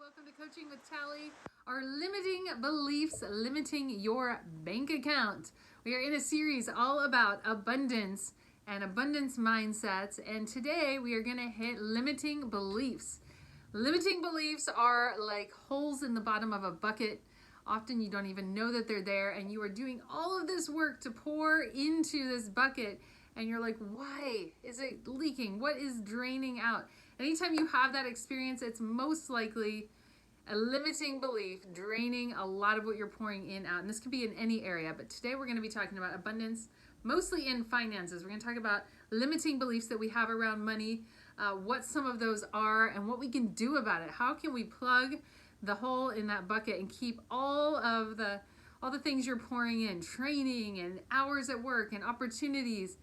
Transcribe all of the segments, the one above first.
welcome to Coaching with Tally. Our limiting beliefs, limiting your bank account. We are in a series all about abundance and abundance mindsets, and today we are going to hit limiting beliefs. Limiting beliefs are like holes in the bottom of a bucket. Often you don't even know that they're there, and you are doing all of this work to pour into this bucket, and you're like, why is it leaking? What is draining out? Anytime you have that experience, it's most likely a limiting belief draining a lot of what you're pouring in out. And this could be in any area, but today we're going to be talking about abundance, mostly in finances. We're going to talk about limiting beliefs that we have around money, what some of those are, and what we can do about it. How can we plug the hole in that bucket and keep all the things you're pouring in, training and hours at work and opportunities,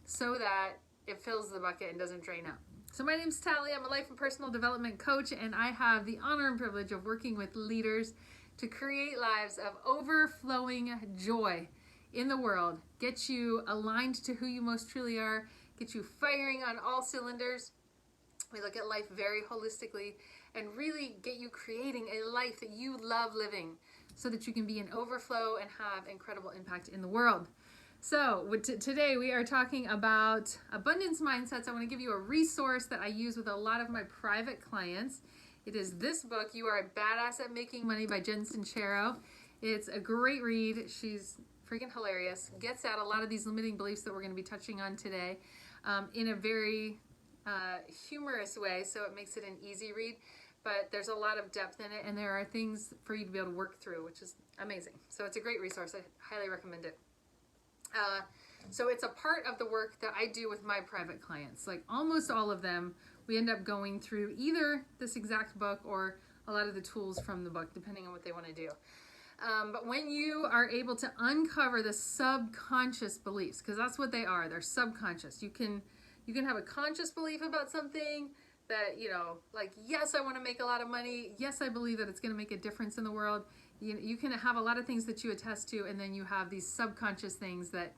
so that it fills the bucket and doesn't drain out. So my name's Tally. I'm a life and personal development coach, and I have the honor and privilege of working with leaders to create lives of overflowing joy in the world, get you aligned to who you most truly are, get you firing on all cylinders. We look at life very holistically and really get you creating a life that you love living so that you can be in overflow and have incredible impact in the world. So today we are talking about abundance mindsets. I want to give you a resource that I use with a lot of my private clients. It is this book, You Are a Badass at Making Money by Jen Sincero. It's a great read. She's freaking hilarious. Gets at a lot of these limiting beliefs that we're going to be touching on today in a very humorous way, so it makes it an easy read. But there's a lot of depth in it, and there are things for you to be able to work through, which is amazing. So it's a great resource. I highly recommend it. So it's a part of the work that I do with my private clients. Like almost all of them, we end up going through either this exact book or a lot of the tools from the book, depending on what they want to do. But when you are able to uncover the subconscious beliefs, because that's what they are, they're subconscious. You can have a conscious belief about something that, like, yes, I want to make a lot of money. Yes, I believe that it's going to make a difference in the world. You can have a lot of things that you attest to, and then you have these subconscious things that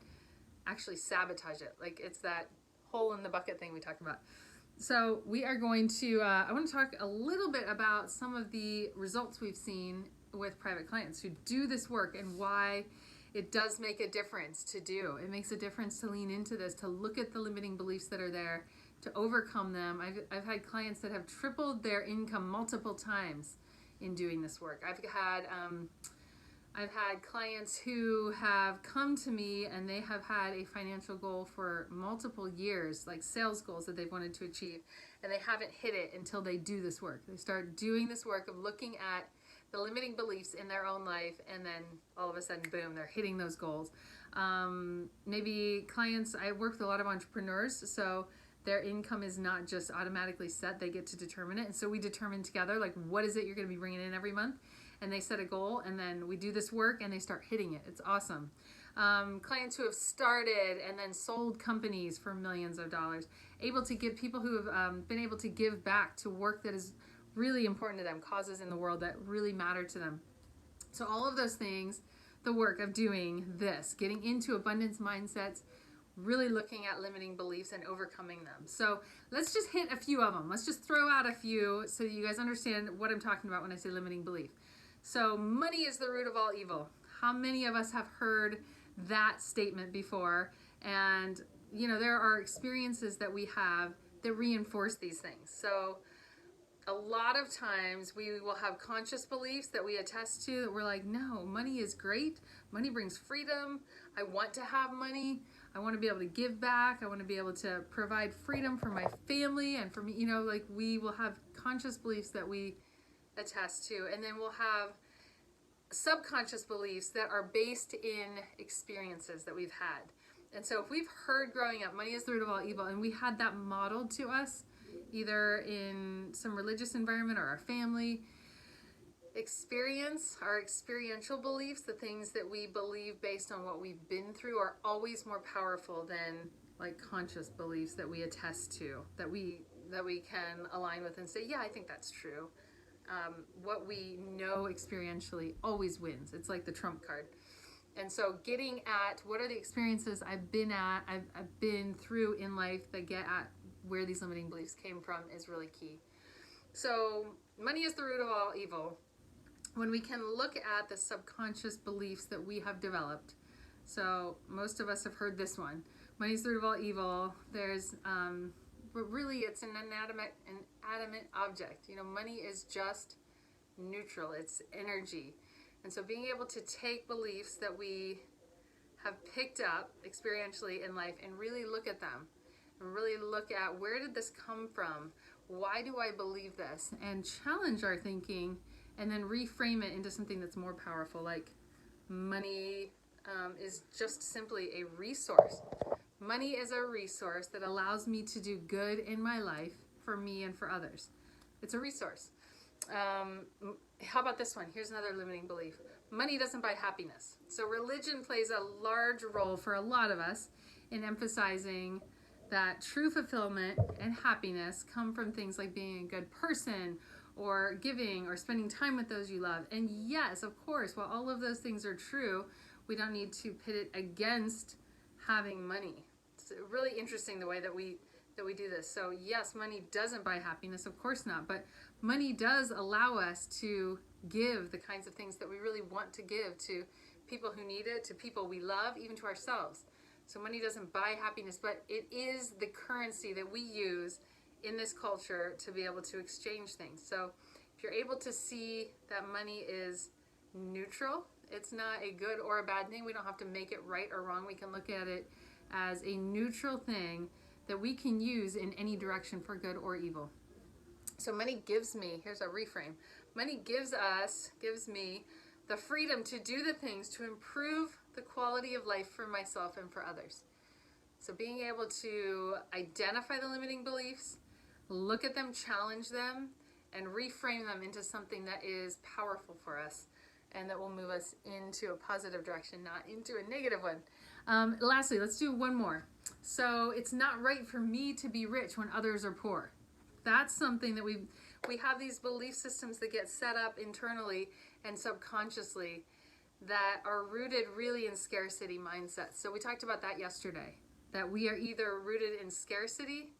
actually sabotage it. Like it's that hole in the bucket thing we talked about. So we are going to, I want to talk a little bit about some of the results we've seen with private clients who do this work and why it does make a difference to do. It makes a difference to lean into this, to look at the limiting beliefs that are there, to overcome them. I've had clients that have tripled their income multiple times in doing this work. I've had clients who have come to me and they have had a financial goal for multiple years, like sales goals that they've wanted to achieve, and they haven't hit it until they do this work. They start doing this work of looking at the limiting beliefs in their own life, and then all of a sudden, boom, they're hitting those goals. Maybe clients, I work with a lot of entrepreneurs, so their income is not just automatically set. They get to determine it. And so we determine together, like, what is it you're going to be bringing in every month? And they set a goal, and then we do this work, and they start hitting it. It's awesome. Clients who have started and then sold companies for millions of dollars, able to give people who have been able to give back to work that is really important to them, causes in the world that really matter to them. So all of those things, the work of doing this, getting into abundance mindsets, really looking at limiting beliefs and overcoming them. So let's just hit a few of them. Let's just throw out a few so you guys understand what I'm talking about when I say limiting belief. So money is the root of all evil. How many of us have heard that statement before? And, there are experiences that we have that reinforce these things. So a lot of times we will have conscious beliefs that we attest to that we're like, no, money is great. Money brings freedom. I want to have money. I want to be able to give back. I want to be able to provide freedom for my family and for me. Like we will have conscious beliefs that we attest to, and then we'll have subconscious beliefs that are based in experiences that we've had. And so if we've heard growing up, money is the root of all evil, and we had that modeled to us, either in some religious environment or our family experience, our experiential beliefs, the things that we believe based on what we've been through, are always more powerful than like conscious beliefs that we attest to, that we can align with and say, yeah, I think that's true. What we know experientially always wins. It's like the trump card. And so getting at what are the experiences I've been through in life that get at where these limiting beliefs came from is really key. So money is the root of all evil. When we can look at the subconscious beliefs that we have developed. So most of us have heard this one. Money is the root of all evil. But really it's an adamant object. You know, money is just neutral. It's energy. And so being able to take beliefs that we have picked up experientially in life and really look at them and really look at, where did this come from? Why do I believe this? And challenge our thinking and then reframe it into something that's more powerful, like money is just simply a resource. Money is a resource that allows me to do good in my life for me and for others. It's a resource. How about this one? Here's another limiting belief. Money doesn't buy happiness. So religion plays a large role for a lot of us in emphasizing that true fulfillment and happiness come from things like being a good person or giving or spending time with those you love. And yes, of course, while all of those things are true, we don't need to pit it against having money. It's really interesting the way that we do this. So yes, money doesn't buy happiness, of course not, but money does allow us to give the kinds of things that we really want to give to people who need it, to people we love, even to ourselves. So money doesn't buy happiness, but it is the currency that we use in this culture to be able to exchange things. So if you're able to see that money is neutral, it's not a good or a bad thing. We don't have to make it right or wrong. We can look at it as a neutral thing that we can use in any direction for good or evil. So money gives me, here's a reframe. Money gives me the freedom to do the things to improve the quality of life for myself and for others. So being able to identify the limiting beliefs, look at them, challenge them, and reframe them into something that is powerful for us and that will move us into a positive direction, not into a negative one. Lastly, let's do one more. So it's not right for me to be rich when others are poor. That's something that we have these belief systems that get set up internally and subconsciously that are rooted really in scarcity mindsets. So we talked about that yesterday, that we are either rooted in scarcity,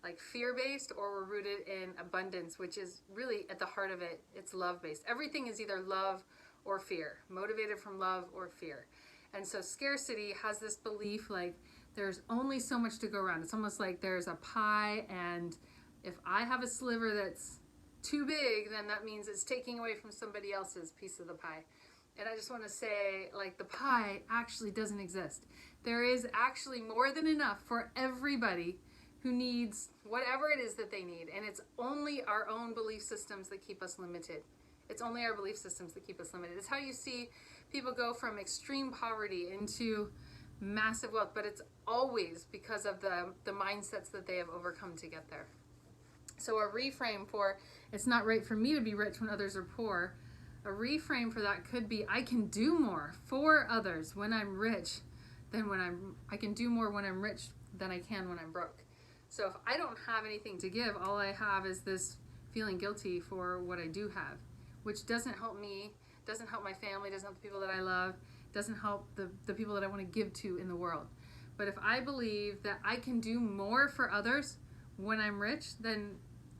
like fear-based, or we're rooted in abundance, which is really at the heart of it, it's love-based. Everything is either love or fear, motivated from love or fear. And so scarcity has this belief like there's only so much to go around. It's almost like there's a pie, and if I have a sliver that's too big, then that means it's taking away from somebody else's piece of the pie. And I just want to say, like, the pie actually doesn't exist. There is actually more than enough for everybody who needs whatever it is that they need. And it's only our own belief systems that keep us limited. It's only our belief systems that keep us limited. It's how you see people go from extreme poverty into massive wealth, but it's always because of the mindsets that they have overcome to get there. So a reframe for, it's not right for me to be rich when others are poor, a reframe for that could be, I can do more for others when I'm rich than I can do more when I'm rich than I can when I'm broke. So if I don't have anything to give, all I have is this feeling guilty for what I do have, which doesn't help me, doesn't help my family, doesn't help the people that I love, doesn't help the people that I want to give to in the world. But if I believe that I can do more for others when I'm rich, then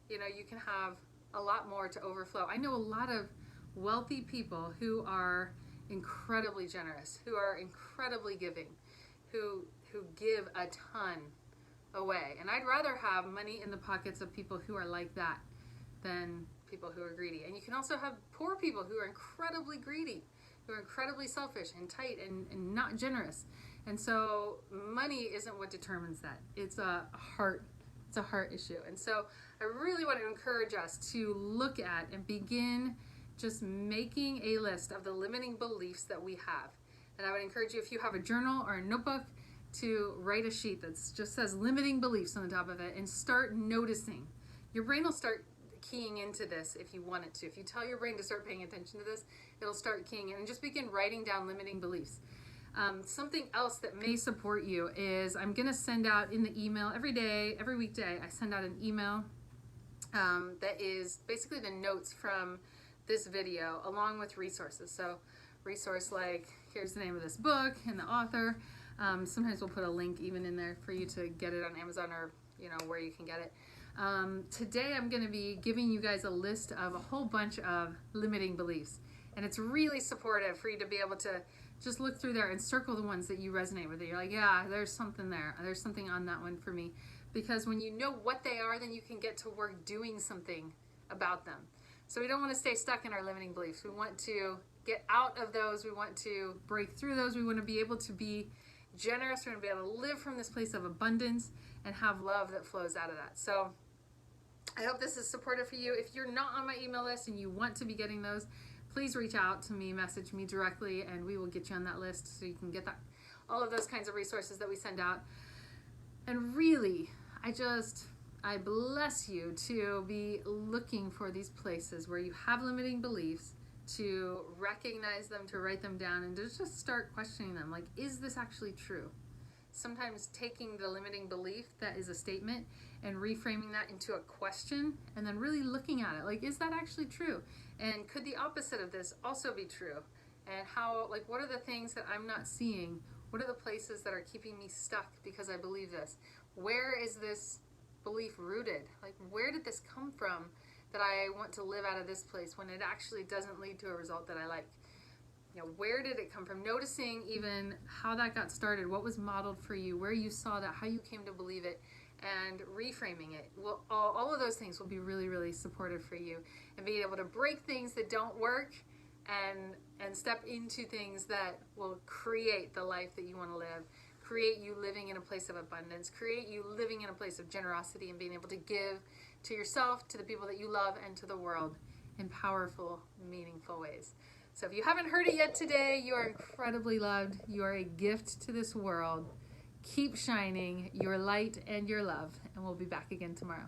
you can have a lot more to overflow. I know a lot of wealthy people who are incredibly generous, who are incredibly giving, who give a ton away. And I'd rather have money in the pockets of people who are like that than people who are greedy. And you can also have poor people who are incredibly greedy, who are incredibly selfish and tight and not generous. And so money isn't what determines that. It's a heart issue. And so I really want to encourage us to look at and begin just making a list of the limiting beliefs that we have. And I would encourage you, if you have a journal or a notebook, to write a sheet that just says limiting beliefs on the top of it and start noticing. Your brain will start keying into this if you want it to. If you tell your brain to start paying attention to this, it'll start keying in, and just begin writing down limiting beliefs. Something else that may support you is I'm going to send out in the email every day, every weekday, I send out an email that is basically the notes from this video along with resources. So resource like, here's the name of this book and the author. Sometimes we'll put a link even in there for you to get it on Amazon or where you can get it. Today I'm going to be giving you guys a list of a whole bunch of limiting beliefs. And it's really supportive for you to be able to just look through there and circle the ones that you resonate with. You're like, yeah, there's something there. There's something on that one for me. Because when you know what they are, then you can get to work doing something about them. So we don't want to stay stuck in our limiting beliefs. We want to get out of those. We want to break through those. We want to be able to be generous. We want to be able to live from this place of abundance and have love that flows out of that. So I hope this is supportive for you. If you're not on my email list and you want to be getting those, please reach out to me, message me directly, and we will get you on that list so you can get that, all of those kinds of resources that we send out. And really, I bless you to be looking for these places where you have limiting beliefs, to recognize them, to write them down, and to just start questioning them. Like, is this actually true? Sometimes taking the limiting belief that is a statement and reframing that into a question, and then really looking at it. Like, is that actually true? And could the opposite of this also be true? And how, like, what are the things that I'm not seeing? What are the places that are keeping me stuck because I believe this? Where is this belief rooted? Like, where did this come from that I want to live out of this place when it actually doesn't lead to a result that I like? You know, where did it come from? Noticing even how that got started, what was modeled for you, where you saw that, how you came to believe it, and reframing it. Well, all of those things will be really, really supportive for you, and being able to break things that don't work and step into things that will create the life that you want to live, create you living in a place of abundance, create you living in a place of generosity and being able to give to yourself, to the people that you love, and to the world in powerful, meaningful ways. So if you haven't heard it yet today, you are incredibly loved. You are a gift to this world. Keep shining your light and your love, and we'll be back again tomorrow.